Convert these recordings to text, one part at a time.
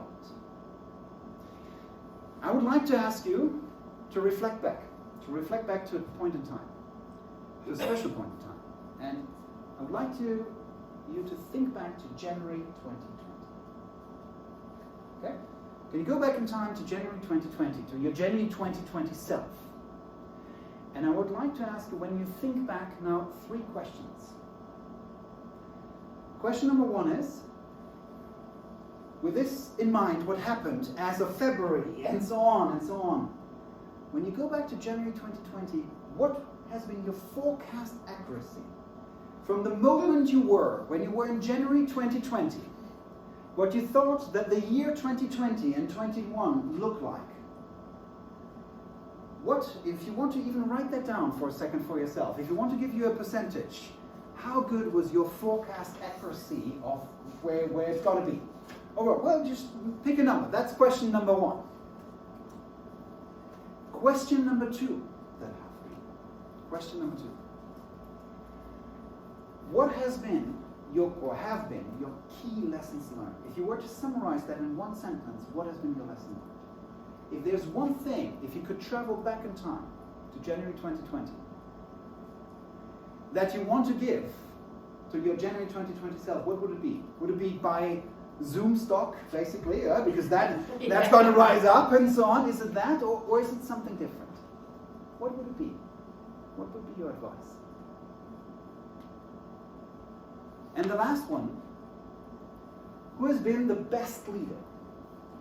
beyond. I would like to ask you to reflect back to a point in time, to a special point in time. And I would like you to think back to January 2020. Okay? Can you go back in time to January 2020, to your January 2020 self? And I would like to ask you, when you think back now, 3 questions. Question number 1 is, with this in mind, what happened as of February, and so on and so on. When you go back to January 2020, what has been your forecast accuracy? From the moment when you were in January 2020, what you thought that the year 2020 and 21 looked like. What, if you want to even write that down for a second for yourself, if you want to give you a percentage, how good was your forecast accuracy of where it's going to be? Alright, well, just pick a number. That's question number 1. Question number 2 that I have for you. Question number 2. What have been your key lessons learned? If you were to summarize that in 1 sentence, what has been your lesson learned? If there's one thing, if you could travel back in time to January 2020, that you want to give to your January 2020 self, what would it be? Would it be buy Zoom stock, basically, because that's going to rise up and so on? Is it that, or is it something different? What would it be? What would be your advice? And the last one, who has been the best leader?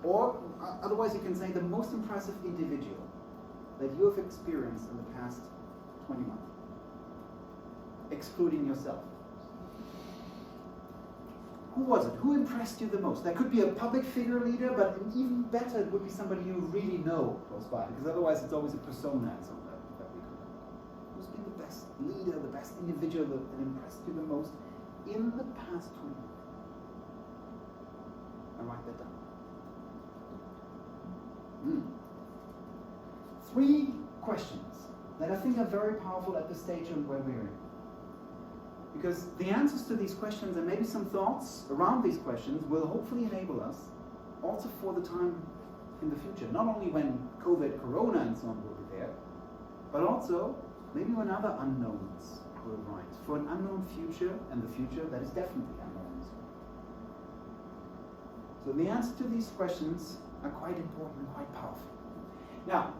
Or otherwise you can say the most impressive individual that you have experienced in the past 20 months, excluding yourself. Who was it? Who impressed you the most? That could be a public figure leader, but even better, it would be somebody you really know close by, because otherwise it's always a persona and something that we could have. Who's been the best leader, the best individual that impressed you the most in the past 20 months? And write that down. 3 questions that I think are very powerful at the stage of where we're in. Because the answers to these questions and maybe some thoughts around these questions will hopefully enable us also for the time in the future. Not only when COVID, Corona and so on will be there, but also maybe when other unknowns will rise. For an unknown future, and the future that is definitely unknown as well. So the answer to these questions are quite important and quite powerful. Now,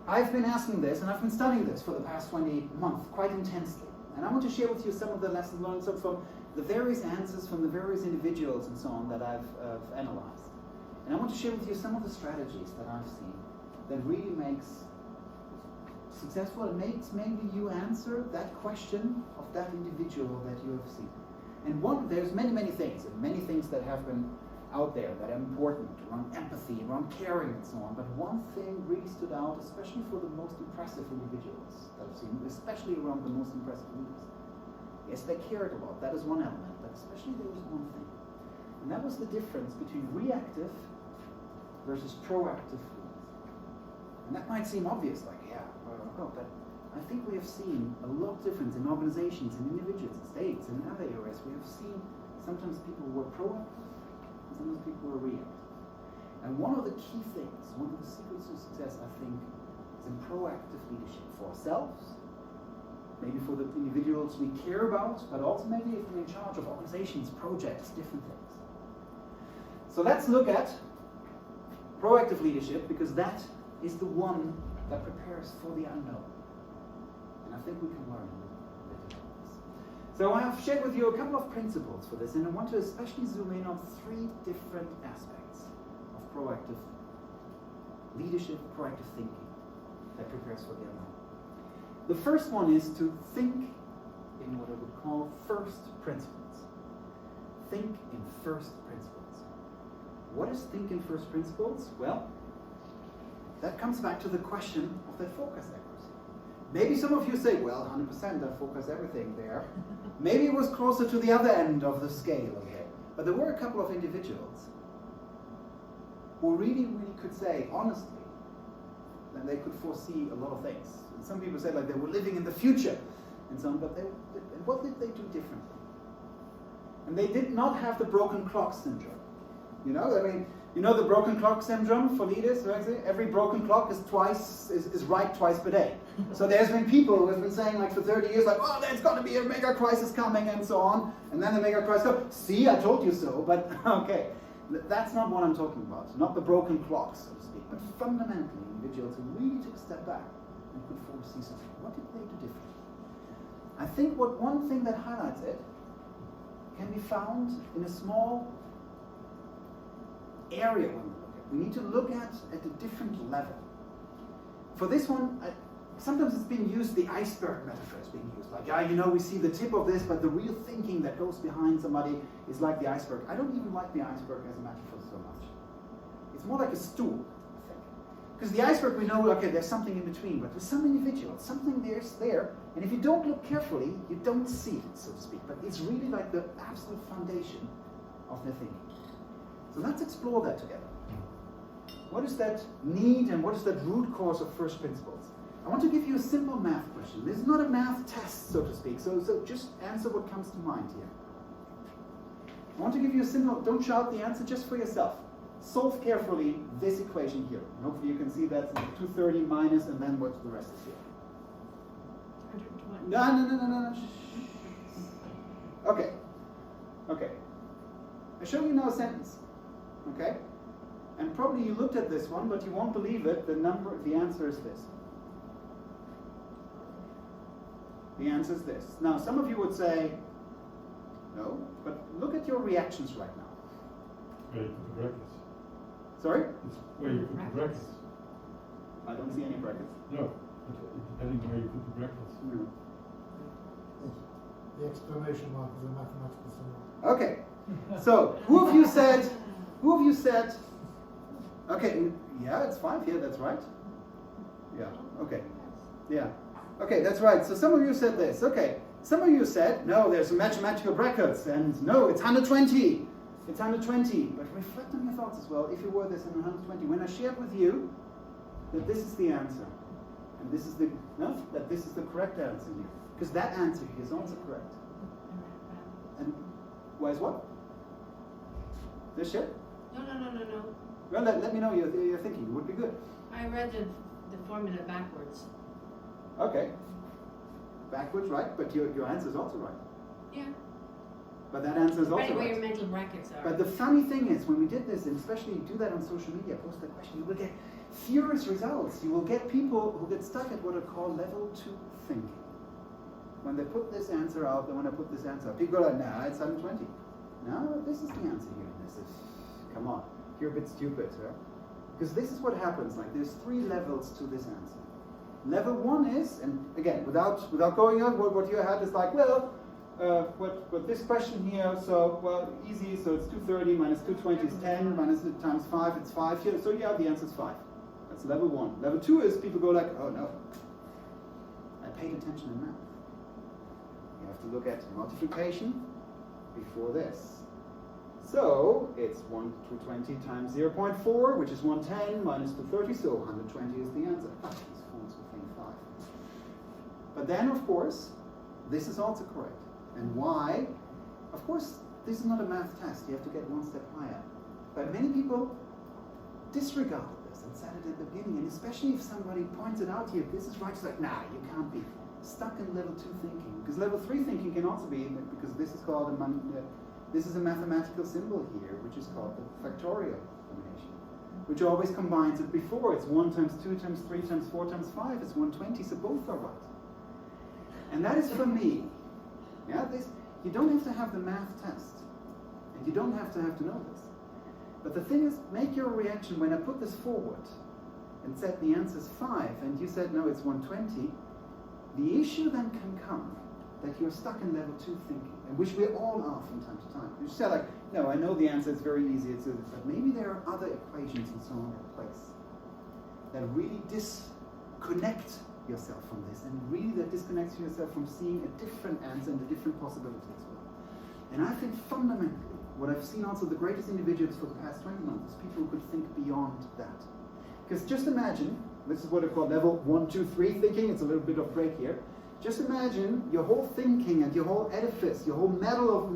I've been asking this and I've been studying this for the past 20 months quite intensely. And I want to share with you some of the lessons learned from the various answers from the various individuals and so on that I've analyzed. And I want to share with you some of the strategies that I've seen that really makes successful and makes maybe you answer that question of that individual that you have seen. And there's many things, and many things that have been out there that are important, around empathy, around caring and so on. But one thing really stood out, especially for the most impressive individuals that I've seen, especially around the most impressive leaders. Yes, they cared a lot, that is one element, but especially there was one thing. And that was the difference between reactive versus proactive leaders. And that might seem obvious, like, but I think we have seen a lot of difference in organizations, in individuals, in states, and in other areas. We have seen sometimes people who were proactive, sometimes people were reactive. And one of the key things, one of the secrets of success, I think, is in proactive leadership for ourselves, maybe for the individuals we care about, but also maybe if we're in charge of organizations, projects, different things. So let's look at proactive leadership, because that is the one that prepares for the unknown. And I think we can learn a little bit about this. So I have shared with you a couple of principles for this, and I want to especially zoom in on 3 different aspects of proactive leadership, proactive thinking that prepares for the unknown. The first one is to think in what I would call first principles. Think in first principles. What is think in first principles? Well, that comes back to the question of that forecast accuracy. Maybe some of you say, well, 100% I focus everything there. Maybe it was closer to the other end of the scale of it. But there were a couple of individuals who really could say, honestly, that they could foresee a lot of things. And some people say like they were living in the future and so on, but what did they do differently? And they did not have the broken clock syndrome. You know, I mean, you know the broken clock syndrome for leaders, right? Every broken clock is right twice per day. So there's been people who have been saying like for 30 years, like, oh, there's going to be a mega crisis coming and so on. And then the mega crisis goes, see, I told you so. But okay, that's not what I'm talking about. Not the broken clock, so to speak, but fundamentally individuals who really took a step back and could foresee something. What did they do differently? I think one thing that highlights it can be found in a small area when we look at. We need to look at a different level. For this one, sometimes it's being used, the iceberg metaphor is being used. Like, yeah, you know, we see the tip of this, but the real thinking that goes behind somebody is like the iceberg. I don't even like the iceberg as a metaphor so much. It's more like a stool, I think. Because the iceberg, we know, okay, there's something in between, but with some individuals, something there's there, and if you don't look carefully, you don't see it, so to speak. But it's really like the absolute foundation of their thinking. So let's explore that together. What is that need and what is that root cause of first principles? I want to give you a simple math question. This is not a math test, so to speak, so just answer what comes to mind here. I want to give you a simple, don't shout the answer, just for yourself. Solve carefully this equation here. And hopefully you can see that's 230 minus, and then what's the rest is here. 120. No. Okay. I show you now a sentence. Okay? And probably you looked at this one, but you won't believe it. The answer is this. The answer is this. Now, some of you would say, no, but look at your reactions right now. Where you put the brackets. Sorry? It's where you put the brackets. I don't see any brackets. No, but depending where you put the brackets. No. The exclamation mark is a mathematical symbol. Okay. So, who of you said, okay, yeah, it's 5 here, that's right. Yeah, okay. Yeah. Okay, that's right. So some of you said this. Okay. Some of you said, no, there's mathematical brackets, and no, it's 120. It's 120. But reflect on your thoughts as well, if you were this in 120. When I shared with you that this is the answer, and this is that this is the correct answer here. Because that answer here is also correct. And why is what? This shit? No. Well, let me know your thinking. It would be good. I read the formula backwards. Okay. Backwards, right? But your answer is also right. Yeah. But that answer is also Depending where right. your mental brackets are. But the funny thing is, when we did this, and especially you do that on social media, post that question, you will get furious results. You will get people who get stuck at what are called level 2 thinking. When they put this answer out, they want to put this answer out. People are like, nah, it's 120. No, this is the answer here. Come on, you're a bit stupid, right? Because this is what happens. Like, there's 3 levels to this answer. Level 1 is, and again, without going on, what you had is like, well, what this question here, so, well, easy, so it's 230 minus 220 is 10, minus it times 5, it's 5 here, so yeah, the answer is 5. That's level 1. Level 2 is people go like, oh no, I paid attention in math. You have to look at multiplication before this. So it's 220 times 0.4, which is 110, minus 230, so 120 is the answer. These fools will think 5. But then, of course, this is also correct. And why? Of course, this is not a math test. You have to get one step higher. But many people disregarded this and said it at the beginning, and especially if somebody points it out here, this is right, it's like, nah, you can't be stuck in level 2 thinking. Because level 3 thinking can also be, because this is called this is a mathematical symbol here, which is called the factorial combination, which always combines it before. It's 1 times 2 times 3 times 4 times 5. It's 120, so both are right. And that is for me. Yeah, you don't have to have the math test, and you don't have to know this. But the thing is, make your reaction when I put this forward and said the answer is 5, and you said no, it's 120. The issue then can come that you're stuck in level 2 thinking, and which we all are from time to time. You say like, no, I know the answer, it's very easy, but maybe there are other equations and so on in place that really disconnect yourself from this, and really that disconnects yourself from seeing a different answer and a different possibility as well. And I think fundamentally, what I've seen also the greatest individuals for the past 20 months is people who could think beyond that. Because just imagine, this is what I call level 1, 2, 3 thinking, it's a little bit of break here. Just imagine your whole thinking and your whole edifice, your whole mental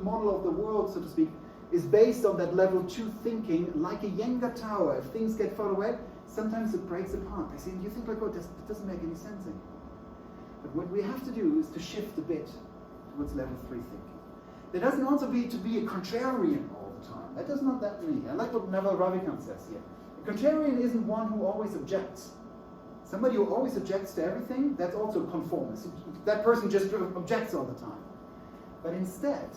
model of the world, so to speak, is based on that level 2 thinking, like a Jenga tower. If things get far away, sometimes it breaks apart. I say, you think like, oh, it doesn't make any sense anymore. But what we have to do is to shift a bit towards level 3 thinking. There doesn't also be to be a contrarian all the time. That does not that mean. I like what Naval Ravikant says here. A contrarian isn't one who always objects. Somebody who always objects to everything, that's also conformist. That person just objects all the time. But instead,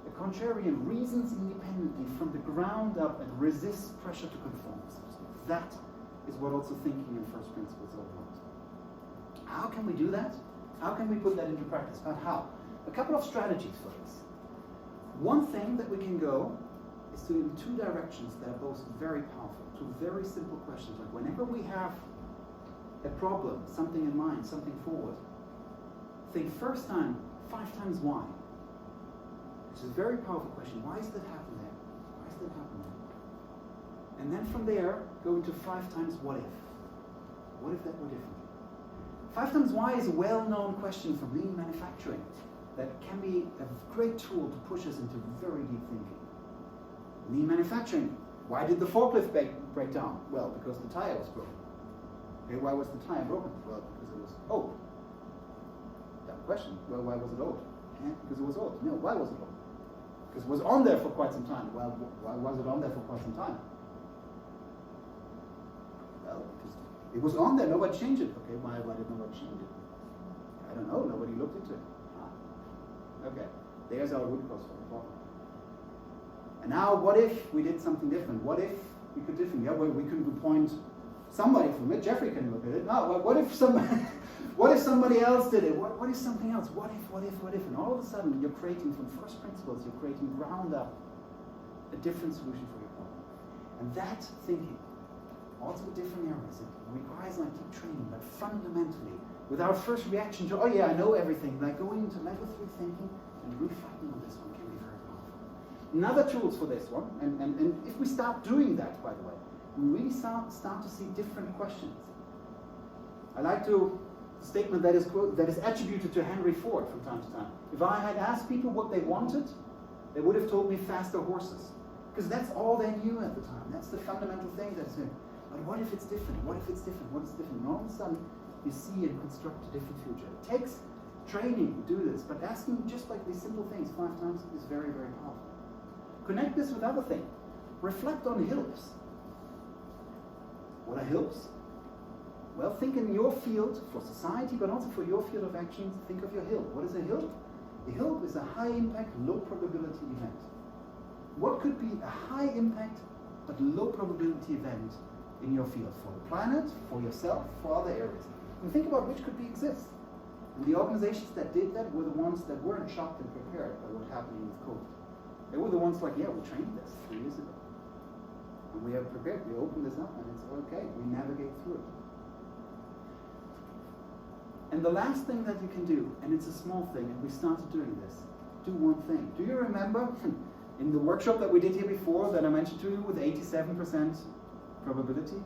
a contrarian reasons independently from the ground up and resists pressure to conform. That is what also thinking in first principles is all about. How can we do that? How can we put that into practice? But how? A couple of strategies for this. One thing that we can go is to in two directions that are both very powerful. Two very simple questions. Like whenever we have a problem, something in mind, something forward, think first time 5 times why. Which is a very powerful question. Why does that happen there? Why does that happen there? And then from there, go into 5 times what if. What if that were different? 5 times why is a well-known question from lean manufacturing that can be a great tool to push us into very deep thinking. Lean manufacturing. Why did the forklift break down? Well, because the tire was broken. Okay, why was the tire broken? Well, because it was old. That question. Well, why was it old? Because it was old. No, why was it old? Because it was on there for quite some time. Well, why was it on there for quite some time? Well, because it was on there, nobody changed it. Okay, why did nobody change it? I don't know, nobody looked into it. Okay, there's our root cause for the problem. And now, what if we did something different? What if we could differently? Yeah, well, we could appoint somebody from it. Jeffrey can look at it. No, what if somebody else did it? What is something else? What if? And all of a sudden, you're creating from first principles, you're creating ground up a different solution for your problem. And that thinking, also with different areas, it requires like deep training, but fundamentally, with our first reaction to, oh yeah, I know everything, like going into level 3 thinking and reflecting on this one can be very powerful. Another tools for this one, and if we start doing that, by the way, we really start to see different questions. I like the statement that is attributed to Henry Ford from time to time. If I had asked people what they wanted, they would have told me faster horses. Because that's all they knew at the time. That's the fundamental thing that's in. But what if it's different? What if it's different? What is different? And all of a sudden, you see and construct a different future. It takes training to do this, but asking just like these simple things 5 times is very, very powerful. Connect this with other things. Reflect on hills. What are hills? Well, think in your field for society, but also for your field of action, think of your hill. What is a hill? A hill is a high-impact, low-probability event. What could be a high-impact but low-probability event in your field for the planet, for yourself, for other areas? And think about which could exist. And the organizations that did that were the ones that weren't shocked and prepared by what happened with COVID. They were the ones like, yeah, we trained this 3 years ago. And we have prepared, we opened this up, and it's okay, we navigate through it. And the last thing that you can do, and it's a small thing, and we started doing this, do one thing. Do you remember in the workshop that we did here before that I mentioned to you with 87% probability?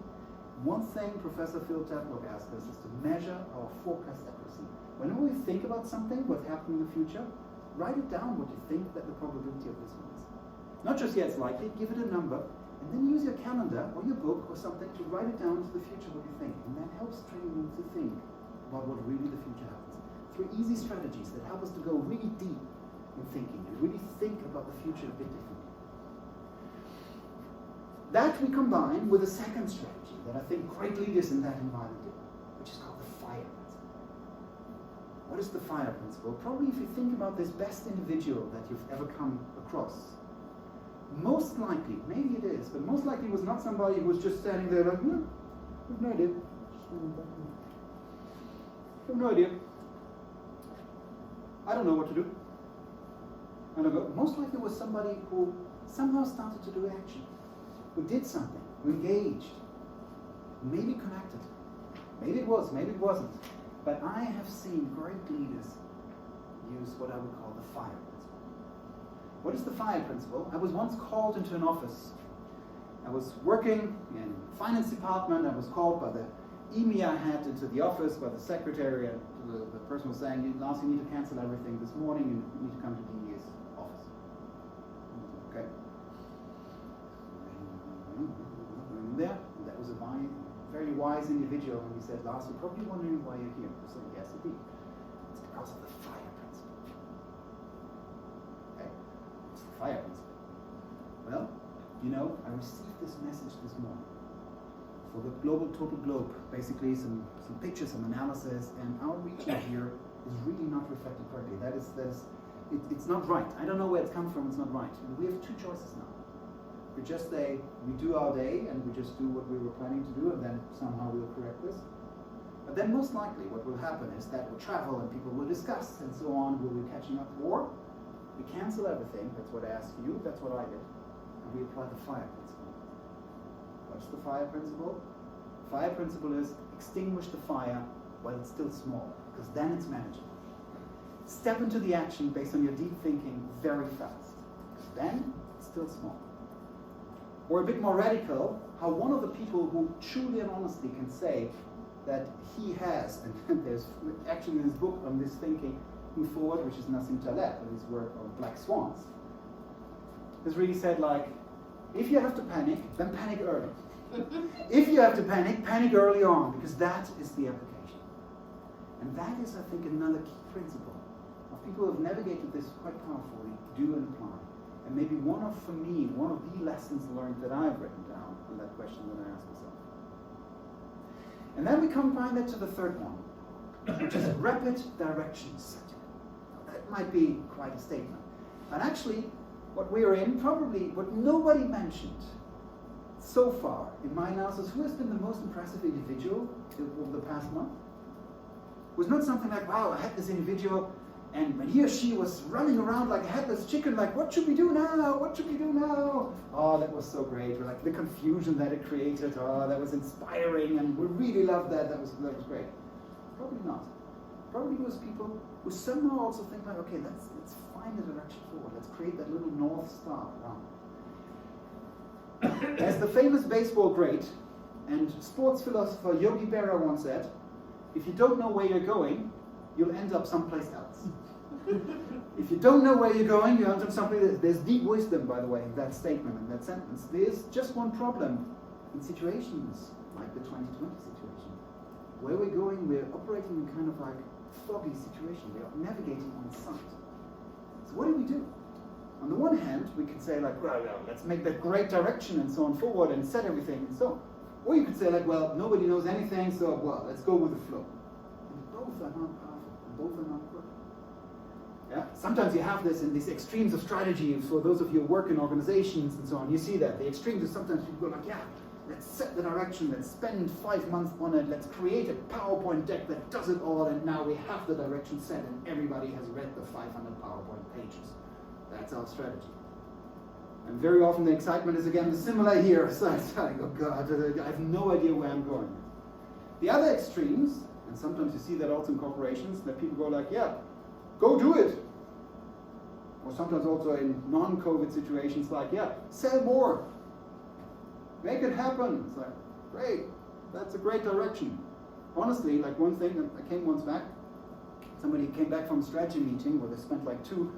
One thing Professor Phil Tetlock asked us is to measure our forecast accuracy. Whenever we think about something, what's happening in the future, write it down what you think that the probability of this one is. Not just, yeah, it's likely, give it a number, and then use your calendar or your book or something to write it down to the future what you think. And that helps train you to think about what really the future happens. 3 easy strategies that help us to go really deep in thinking and really think about the future a bit differently. That we combine with a second strategy that I think great leaders in that environment do, which is called the FIRE principle. What is the FIRE principle? Probably if you think about this best individual that you've ever come across, most likely, maybe it is, but most likely it was not somebody who was just standing there like, I have no idea. I have no idea. I don't know what to do. I don't know. Most likely it was somebody who somehow started to do action, who did something, who engaged, maybe connected. Maybe it was, maybe it wasn't. But I have seen great leaders use what I would call the FIRE principle. What is the FIRE principle? I was once called into an office. I was working in the finance department. I was called by the EMEA head into the office, by the secretary, and the person was saying, Lars, you need to cancel everything this morning and you need to come to DE's office. Okay. very wise individual, and he said, Lars, you're probably wondering why you're here. I said, yes, indeed. It's because of the fire principle. Okay? What's the fire principle? Well, you know, I received this message this morning for the total globe, basically some pictures, some analysis, and our region here is really not reflected correctly. It's not right. I don't know where it's come from, it's not right. We have two choices now. We just say, we do our day and we just do what we were planning to do, and then somehow we'll correct this. But then most likely what will happen is that we'll travel and people will discuss and so on, we'll be catching up, or we cancel everything, that's what I asked you, that's what I did, and we apply the fire principle. What's the fire principle? Fire principle is extinguish the fire while it's still small, because then it's manageable. Step into the action based on your deep thinking very fast, because then it's still small. Or a bit more radical, how one of the people who truly and honestly can say that he has, and there's actually this book on this thinking, Move Forward, which is Nassim Taleb, and his work on Black Swans, has really said, like, if you have to panic, then panic early. If you have to panic, panic early on, because that is the application. And that is, I think, another key principle of people who have navigated this quite powerfully, do and apply. And maybe one of the lessons learned that I've written down on that question that I asked myself. And then we combine that to the third one, which is rapid direction setting. That might be quite a statement. And actually, what we're in, probably what nobody mentioned so far in my analysis, who has been the most impressive individual over the past month, was not something like, wow, I had this individual, and when he or she was running around like a headless chicken, like, what should we do now? What should we do now? Oh, that was so great. Like the confusion that it created. Oh, that was inspiring, and we really loved that. That was great. Probably not. Probably those people who somehow also think like, okay, let's find a direction forward. Let's create that little North Star around. As the famous baseball great and sports philosopher Yogi Berra once said, if you don't know where you're going, you'll end up someplace else. If you don't know where you're going, you end up someplace else. There's deep wisdom, by the way, in that statement, in that sentence. There's just one problem in situations like the 2020 situation. Where we're going, we're operating in kind of like foggy situation. We're navigating on sight. So what do? On the one hand, we could say like, well, let's make that great direction and so on forward and set everything and so on. Or you could say like, well, nobody knows anything, so well, let's go with the flow. And both are not powerful. Both are not good. Yeah? Sometimes you have this in these extremes of strategy. For those of you who work in organizations and so on, you see that. The extremes is sometimes people go like, yeah, let's set the direction, let's spend 5 months on it, let's create a PowerPoint deck that does it all, and now we have the direction set and everybody has read the 500 PowerPoint pages. That's our strategy. And very often the excitement is again similar here. So it's like, oh God, I have no idea where I'm going. The other extremes, and sometimes you see that also in corporations, that people go like, yeah, go do it. Or sometimes also in non-COVID situations like, yeah, sell more. Make it happen. It's like, great, that's a great direction. Honestly, like one thing, I came once back, somebody came back from a strategy meeting where they spent like two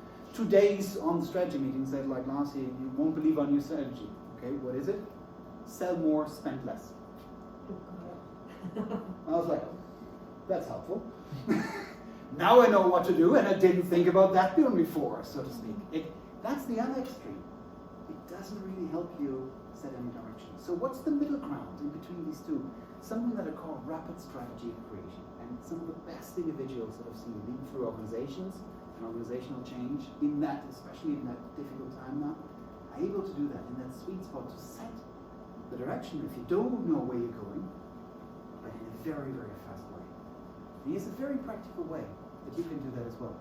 days on the strategy meeting, said like, Lars, you won't believe our new strategy. Okay, what is it? Sell more, spend less. I was like, that's helpful. Now I know what to do, and I didn't think about that before, so to speak. That's the other extreme. It doesn't really help you set any direction. So what's the middle ground in between these two? Something that I call rapid strategy creation. And some of the best individuals that I've seen lead through organizations and organizational change, in that, especially in that difficult time now, are able to do that in that sweet spot to set the direction if you don't know where you're going, but in a very, very fast way. And here's a very practical way that you can do that as well.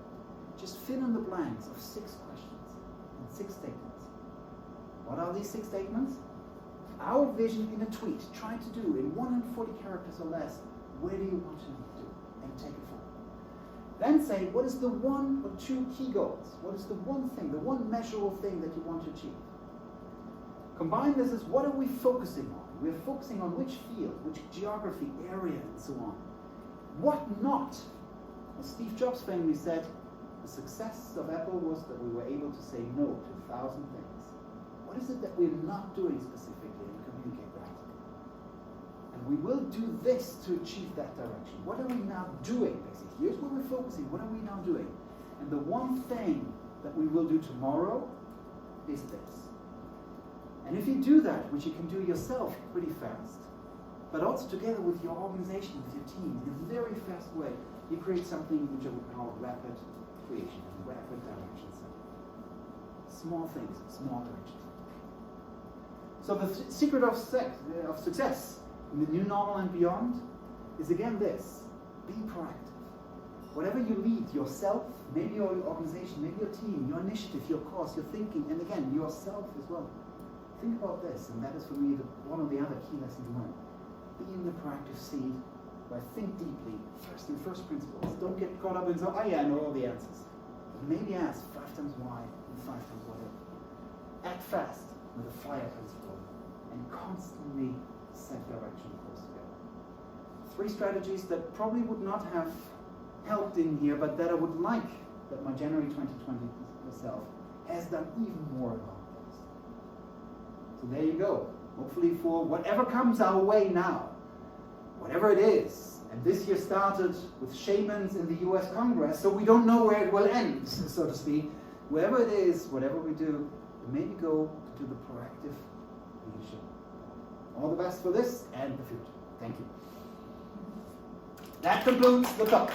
Just fill in the blanks of 6 questions and 6 statements. What are these 6 statements? Our vision in a tweet, try to do in 140 characters or less, where do you want to do? And take it forward. Then say, what is the 1 or 2 key goals? What is the one thing, the one measurable thing that you want to achieve? Combine this as what are we focusing on? We're focusing on which field, which geography, area, and so on. What not? As Steve Jobs famously said, the success of Apple was that we were able to say no to 1,000 things. What is it that we're not doing specifically and communicate that? And we will do this to achieve that direction. What are we now doing, basically? Here's where we're focusing. What are we now doing? And the one thing that we will do tomorrow is this. And if you do that, which you can do yourself pretty fast, but also together with your organization, with your team, in a very fast way, you create something which I would call rapid creation, rapid direction setting. Small things, small directions. So the secret of success in the new normal and beyond is again this: be proactive. Whatever you lead, yourself, maybe your organization, maybe your team, your initiative, your cause, your thinking, and again, yourself as well. Think about this, and that is for me one of the other key lessons learned. Be in the proactive seat, where think deeply, first principles. Don't get caught up in so, oh yeah, I know all the answers. But maybe ask 5 times why and 5 times whatever. Act fast with a fire principle, and constantly set direction course together. 3 strategies that probably would not have helped in here, but that I would like that my January 2020 self has done even more about this. So there you go. Hopefully for whatever comes our way now, whatever it is, and this year started with shamans in the US Congress, so we don't know where it will end, so to speak. Wherever it is, whatever we do, maybe go to the proactive leadership. All the best for this and the future. Thank you. That concludes the talk.